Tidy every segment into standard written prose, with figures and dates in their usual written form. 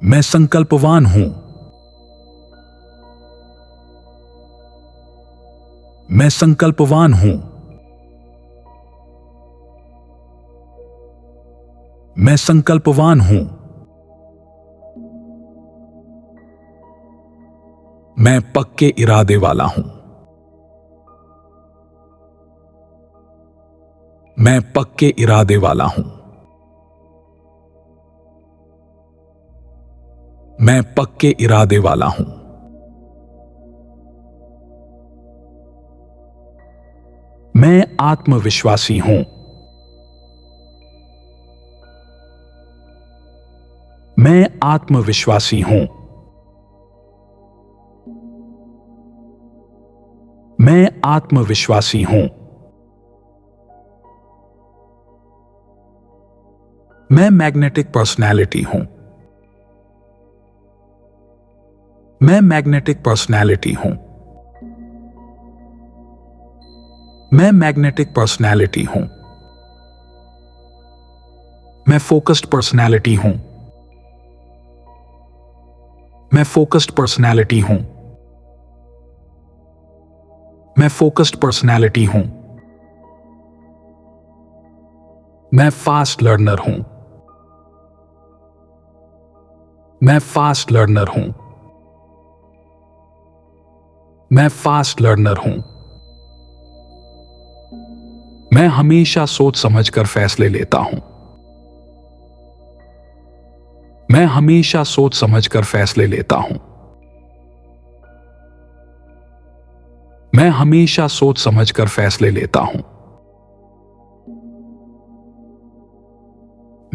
मैं संकल्पवान हूं। मैं संकल्पवान हूं। मैं संकल्पवान हूं। मैं पक्के इरादे वाला हूं। मैं पक्के इरादे वाला हूं। मैं पक्के इरादे वाला हूं। मैं आत्मविश्वासी हूं। मैं आत्मविश्वासी हूं। मैं आत्मविश्वासी हूं। मैं मैग्नेटिक पर्सनैलिटी हूं। मैं मैग्नेटिक पर्सनैलिटी हूं। मैं मैग्नेटिक पर्सनैलिटी हूं। मैं फोकस्ड पर्सनैलिटी हूं। मैं फोकस्ड पर्सनैलिटी हूं। मैं फोकस्ड पर्सनैलिटी हूं। मैं फास्ट लर्नर हूं। मैं फास्ट लर्नर हूं। मैं फास्ट लर्नर हूं। मैं हमेशा सोच समझकर फैसले लेता हूं। मैं हमेशा सोच समझकर फैसले लेता हूं। मैं हमेशा सोच समझकर फैसले लेता हूं।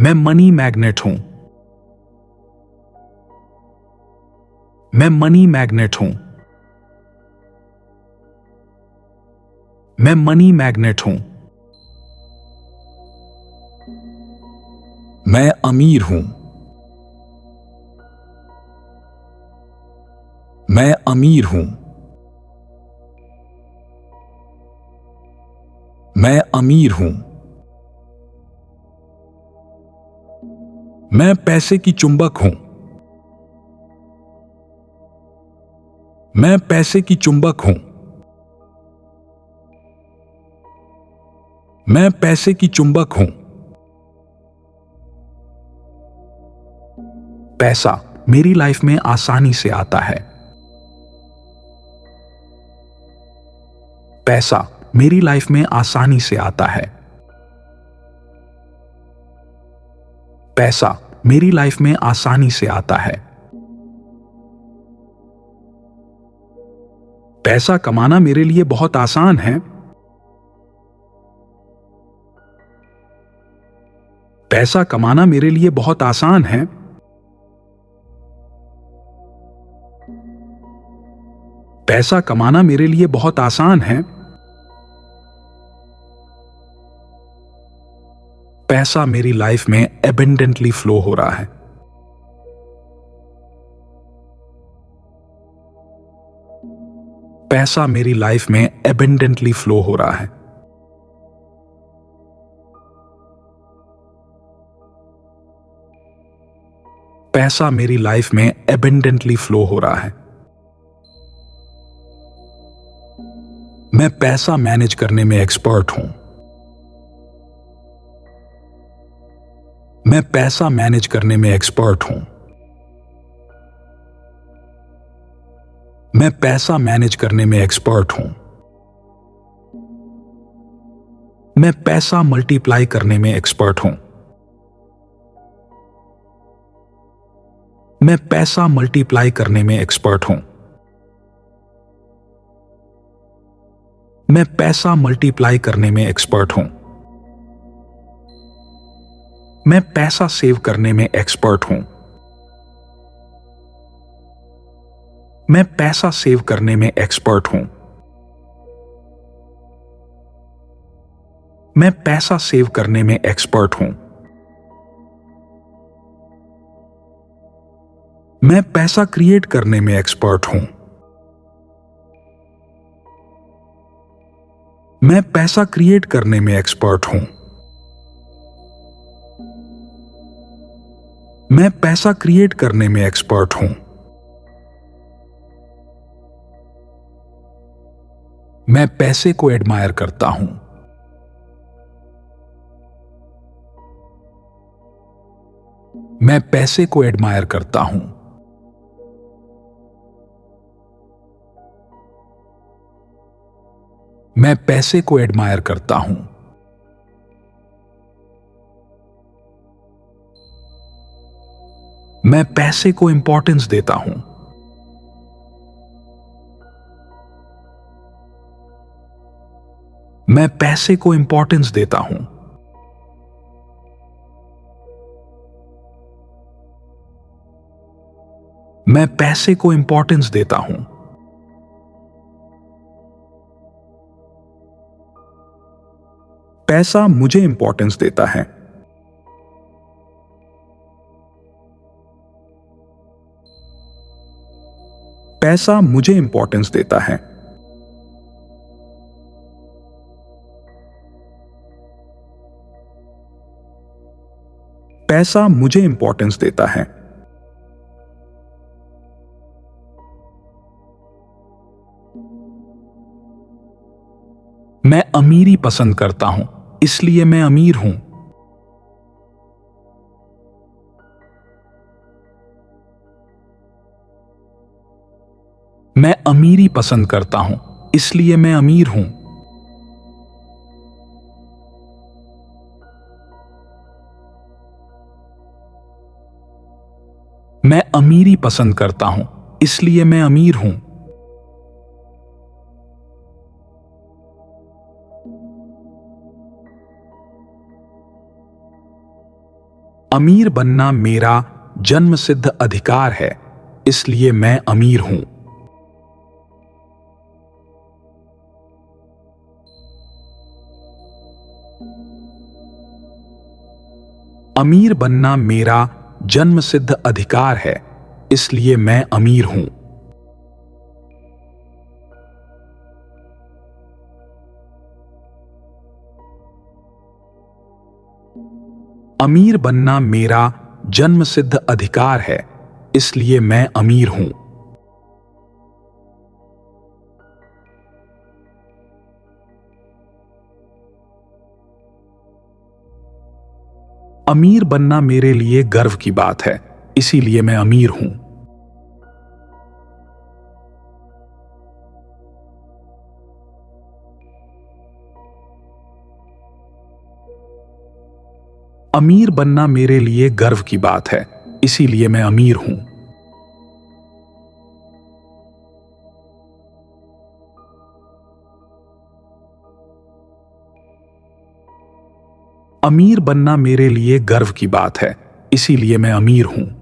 मैं मनी मैग्नेट हूं। मैं मनी मैग्नेट हूं। मैं मनी मैग्नेट हूं। मैं अमीर हूं। मैं अमीर हूं। मैं अमीर हूं। मैं पैसे की चुंबक हूं। मैं पैसे की चुंबक हूं। मैं पैसे की चुंबक हूं। पैसा मेरी लाइफ में आसानी से आता है। पैसा मेरी लाइफ में आसानी से आता है। पैसा मेरी लाइफ में आसानी से आता है। पैसा कमाना मेरे लिए बहुत आसान है। पैसा कमाना मेरे लिए बहुत आसान है। पैसा कमाना मेरे लिए बहुत आसान है। पैसा मेरी लाइफ में एबंडेंटली फ्लो हो रहा है। पैसा मेरी लाइफ में एबंडेंटली फ्लो हो रहा है। पैसा मेरी लाइफ में एबंडेंटली फ्लो हो रहा है। मैं पैसा मैनेज करने में एक्सपर्ट हूं। मैं पैसा मैनेज करने में एक्सपर्ट हूं। मैं पैसा मैनेज करने में एक्सपर्ट हूं। मैं पैसा मल्टीप्लाई करने में एक्सपर्ट हूं। मैं पैसा मल्टीप्लाई करने में एक्सपर्ट हूं। मैं पैसा मल्टीप्लाई करने में एक्सपर्ट हूं। मैं पैसा सेव करने में एक्सपर्ट हूं। मैं पैसा सेव करने में एक्सपर्ट हूं। मैं पैसा सेव करने में एक्सपर्ट हूं। मैं पैसा क्रिएट करने में एक्सपर्ट हूं। मैं पैसा क्रिएट करने में एक्सपर्ट हूं। मैं पैसा क्रिएट करने में एक्सपर्ट हूं। मैं पैसे को एडमायर करता हूं। मैं पैसे को एडमायर करता हूं। मैं पैसे को एडमायर करता हूं। मैं पैसे को इंपॉर्टेंस देता हूं। मैं पैसे को इंपॉर्टेंस देता हूं। मैं पैसे को इंपॉर्टेंस देता हूं। पैसा मुझे इंपॉर्टेंस देता है। पैसा मुझे इंपॉर्टेंस देता है। पैसा मुझे इंपॉर्टेंस देता है। मैं अमीरी पसंद करता हूं, इसलिए मैं अमीर हूं। मैं अमीरी पसंद करता हूं, इसलिए मैं अमीर हूं। मैं अमीरी पसंद करता हूं, इसलिए मैं अमीर हूं। अमीर बनना मेरा जन्मसिद्ध अधिकार है, इसलिए मैं अमीर हूं। अमीर बनना मेरा जन्मसिद्ध अधिकार है, इसलिए मैं अमीर हूं। अमीर बनना मेरा जन्मसिद्ध अधिकार है, इसलिए मैं अमीर हूं। अमीर बनना मेरे लिए गर्व की बात है, इसीलिए मैं अमीर हूं। अमीर बनना मेरे लिए गर्व की बात है, इसीलिए मैं अमीर हूं। अमीर बनना मेरे लिए गर्व की बात है, इसीलिए मैं अमीर हूं।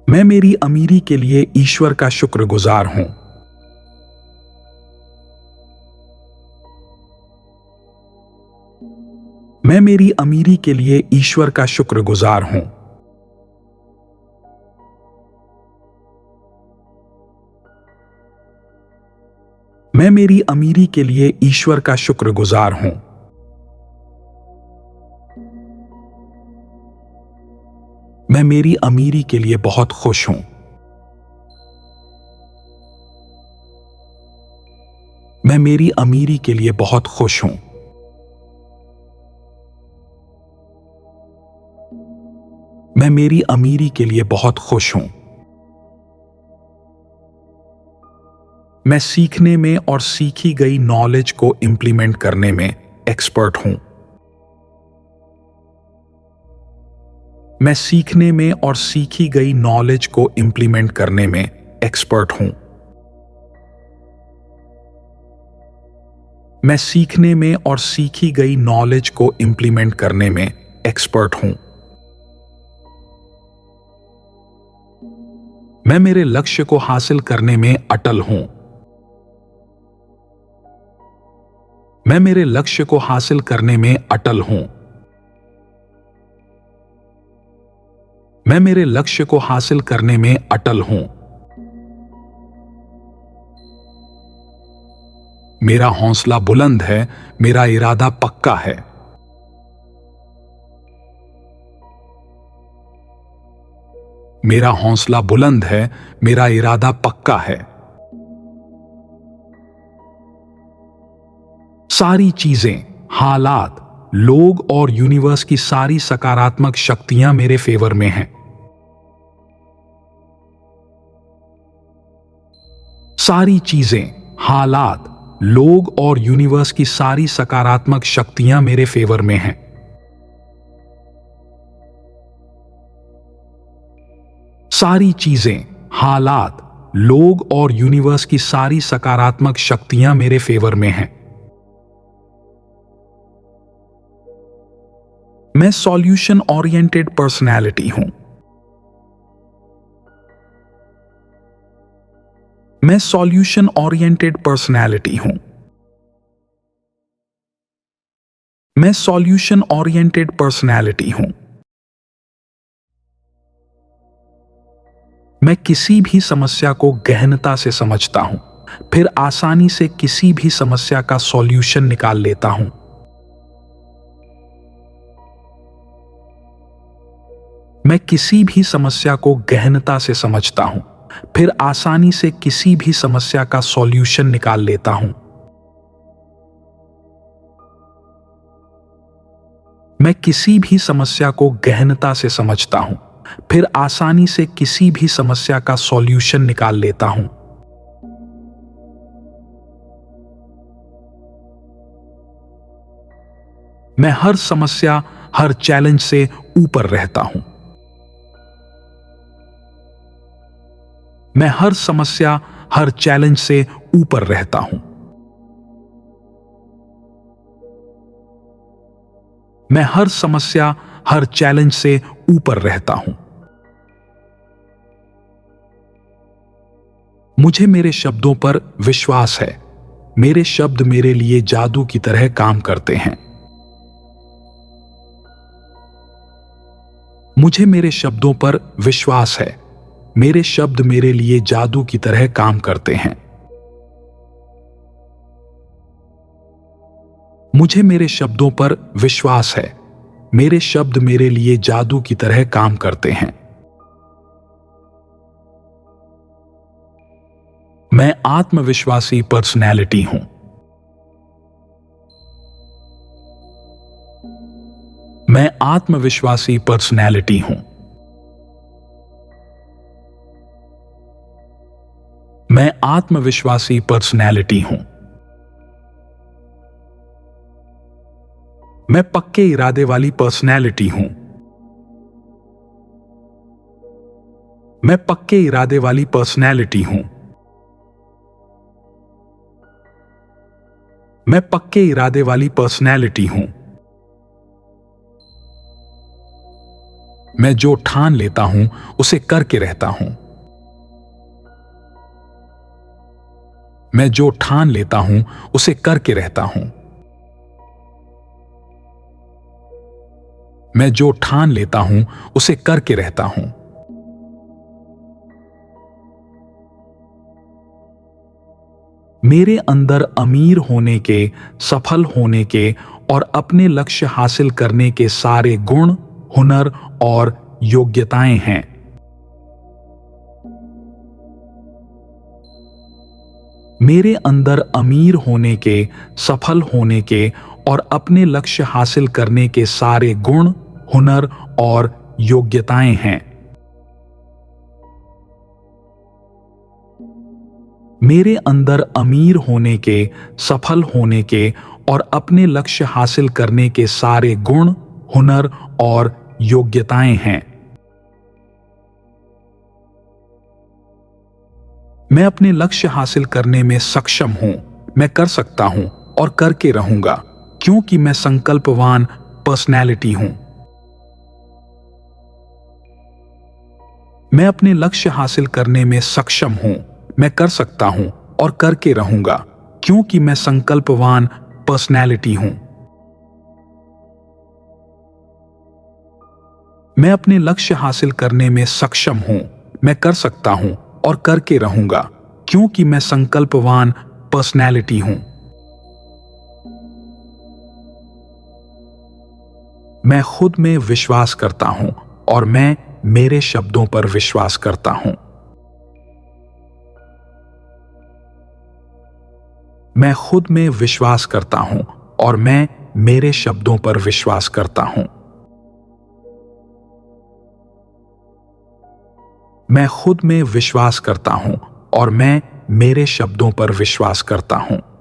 मैं मेरी अमीरी के लिए ईश्वर का शुक्रगुजार हूं। मैं मेरी अमीरी के लिए ईश्वर का शुक्रगुजार हूं। मैं मेरी अमीरी के लिए ईश्वर का शुक्रगुजार हूं। मैं मेरी अमीरी के लिए बहुत खुश हूं। मैं मेरी अमीरी के लिए बहुत खुश हूं। मैं मेरी अमीरी के लिए बहुत खुश हूं। मैं सीखने में और सीखी गई नॉलेज को इंप्लीमेंट करने में एक्सपर्ट हूं। मैं सीखने में और सीखी गई नॉलेज को इंप्लीमेंट करने में एक्सपर्ट हूं। मैं सीखने में और सीखी गई नॉलेज को इंप्लीमेंट करने में एक्सपर्ट हूं। मैं मेरे लक्ष्य को हासिल करने में अटल हूं। मैं मेरे लक्ष्य को हासिल करने में अटल हूं। मैं मेरे लक्ष्य को हासिल करने में अटल हूं। मेरा हौसला बुलंद है, मेरा इरादा पक्का है। मेरा हौसला बुलंद है, मेरा इरादा पक्का है। सारी चीजें, हालात, लोग और यूनिवर्स की सारी सकारात्मक शक्तियां मेरे फेवर में हैं। सारी चीजें, हालात, लोग और यूनिवर्स की सारी सकारात्मक शक्तियां मेरे फेवर में हैं। सारी चीजें, हालात, लोग और यूनिवर्स की सारी सकारात्मक शक्तियां मेरे फेवर में हैं। मैं सॉल्यूशन ओरिएंटेड पर्सनैलिटी हूं। मैं सॉल्यूशन ओरिएंटेड पर्सनैलिटी हूं। मैं सॉल्यूशन ओरिएंटेड पर्सनैलिटी हूं। मैं किसी भी समस्या को गहनता से समझता हूं, फिर आसानी से किसी भी समस्या का सॉल्यूशन निकाल लेता हूं। मैं किसी भी समस्या को गहनता से समझता हूं, फिर आसानी से किसी भी समस्या का सॉल्यूशन निकाल लेता हूं। मैं किसी भी समस्या को गहनता से समझता हूं, फिर आसानी से किसी भी समस्या का सॉल्यूशन निकाल लेता हूं। मैं हर समस्या, हर चैलेंज से ऊपर रहता हूं। मैं हर समस्या, हर चैलेंज से ऊपर रहता हूं। मैं हर समस्या, हर चैलेंज से ऊपर रहता हूं। मुझे मेरे शब्दों पर विश्वास है। मेरे शब्द मेरे लिए जादू की तरह काम करते हैं। मुझे मेरे शब्दों पर विश्वास है। मेरे शब्द मेरे लिए जादू की तरह काम करते हैं। मुझे मेरे शब्दों पर विश्वास है। मेरे शब्द मेरे लिए जादू की तरह काम करते हैं। मैं आत्मविश्वासी पर्सनैलिटी हूं। मैं आत्मविश्वासी पर्सनैलिटी हूं। मैं आत्मविश्वासी पर्सनैलिटी हूं। मैं पक्के इरादे वाली पर्सनैलिटी हूं। मैं पक्के इरादे वाली पर्सनैलिटी हूं। मैं पक्के इरादे वाली पर्सनैलिटी हूं। मैं जो ठान लेता हूं उसे करके रहता हूं। मैं जो ठान लेता हूं उसे करके रहता हूं। मैं जो ठान लेता हूं उसे करके रहता हूं। मेरे अंदर अमीर होने के, सफल होने के और अपने लक्ष्य हासिल करने के सारे गुण, हुनर और योग्यताएं हैं। मेरे अंदर अमीर होने के, सफल होने के और अपने लक्ष्य हासिल करने के सारे गुण, हुनर और योग्यताएं हैं। मेरे अंदर अमीर होने के, सफल होने के और अपने लक्ष्य हासिल करने के सारे गुण, हुनर और योग्यताएं हैं। मैं अपने लक्ष्य हासिल करने में सक्षम हूं। मैं कर सकता हूं और करके रहूंगा, क्योंकि मैं संकल्पवान पर्सनैलिटी हूं। मैं अपने लक्ष्य हासिल करने में सक्षम हूं। मैं कर सकता हूं और करके रहूंगा, क्योंकि मैं संकल्पवान पर्सनैलिटी हूं। मैं अपने लक्ष्य हासिल करने में सक्षम हूं। मैं कर सकता हूं और करके रहूंगा, क्योंकि मैं संकल्पवान पर्सनैलिटी हूं। मैं खुद में विश्वास करता हूं और मैं मेरे शब्दों पर विश्वास करता हूं। मैं खुद में विश्वास करता हूं और मैं मेरे शब्दों पर विश्वास करता हूं। मैं खुद में विश्वास करता हूं और मैं मेरे शब्दों पर विश्वास करता हूं।